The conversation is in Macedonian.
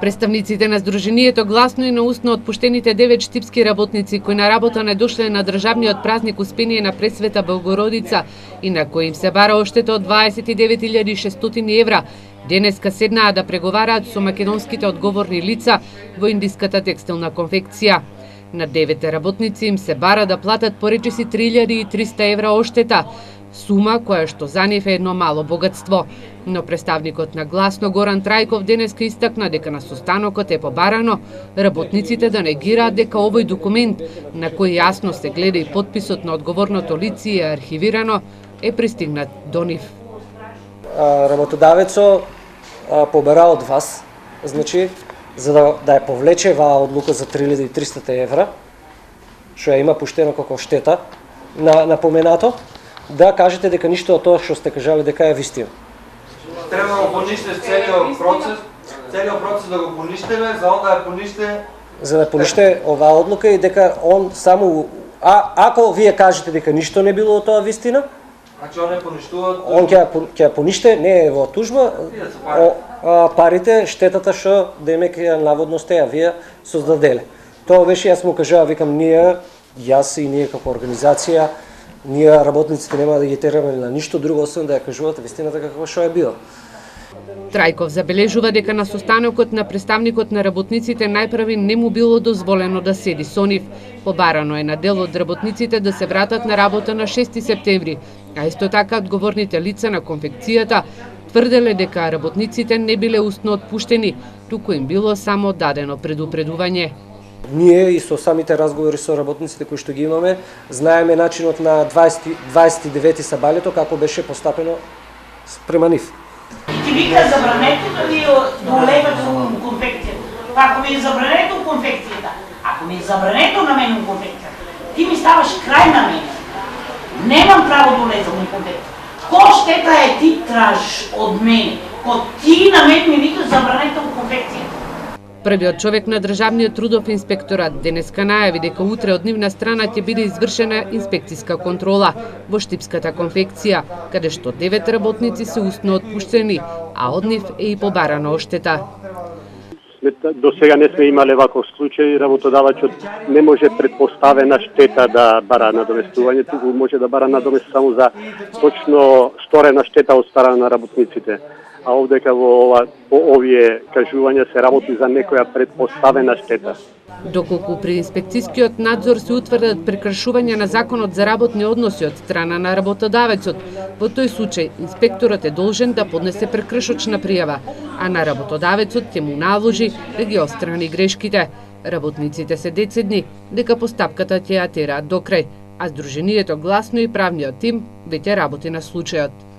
Представниците на Сдруженијето гласно и наустно отпуштените 9 штипски работници кои на работа не дошле на државниот празник Успение на Пресвета Белгородица и на кои им се бара оштета од 29.600 евра, денеска седнаа да преговараат со македонските одговорни лица во индиската текстилна конфекција. На 9 работници им се бара да платат поречиси 3.300 евра оштета, сума која што за нив е едно мало богатство. Но представникот на Гласно Горан Трајков денеска истакна дека на состанокот е побарано работниците да негираат дека овој документ, на кој јасно се гледа и потписот на одговорното лице и е архивирано, е пристигнат до нив. Работодавецот побара од вас, значи, за да ја повлече ваа одлука за 3.300 евра, што ја има пуштено како штета, напоменато, да кажете дека ништо од тоа што сте кажали дека е вистина. Треба да го пониште целиот процес да го поништеме, за он да ја пониште... За да пониште оваа одлука и дека он само... ако вие кажете дека ништо не било од тоа вистина, значи он не поништува... Он ќе ја пониште, не е во тужба, парите, штетата што демек наводно сте ја вие создаделе. Тоа беше, јас му кажав, викам, јас и ние како организација, ние работниците нема да ги тераме на ништо друго, освен да ја кажуват вистината како што е било. Трајков забележува дека на состанокот на представникот на работниците најпрви не му било дозволено да седи со нив. Побарано е на дел од работниците да се вратат на работа на 6 септември, а исто така одговорните лица на конфекцијата тврделе дека работниците не биле устно отпуштени, туку им било само дадено предупредување. Ние и со самите разговори со работниците кои што ги имаме, знаеме начинот на 29 сабалето како беше постапено према нив. Ти вика забрането да ви долевате конфекцијата. Ако ми е забрането конфекцијата, ако ми е забрането на мене конфекцијата, ти ми ставаш крај на мене. Немам право да улезам на конфекцијата. Ко штета е ти тражиш од мене? Ко ти на мене ми викаш забрането конфекцијата. Првиот човек на Државниот трудов инспекторат денеска најави дека утре од нивна страна ќе биде извршена инспекцијска контрола во штипската конфекција, каде што 9 работници се устно отпуштени, а од нив е и побарана оштета. До сега не сме имале ваков случај, работодавачот не може предпоставена штета да бара надоместување, туку може да бара надомест само за точно сторена штета од страна на работниците. А овдека во овие кажувања се работи за некоја предпоставена штета. Доколку при инспекцијскиот надзор се утврдат прекршувања на законот за работни односи од страна на работодавецот, во тој случај инспекторот е должен да поднесе прекршочна пријава, а на работодавецот ќе му наложи да ги отстрани грешките. Работниците се децидни дека постапката ќе ја тераат до крај, а Сдруженијето Гласно и правниот тим веќе работи на случајот.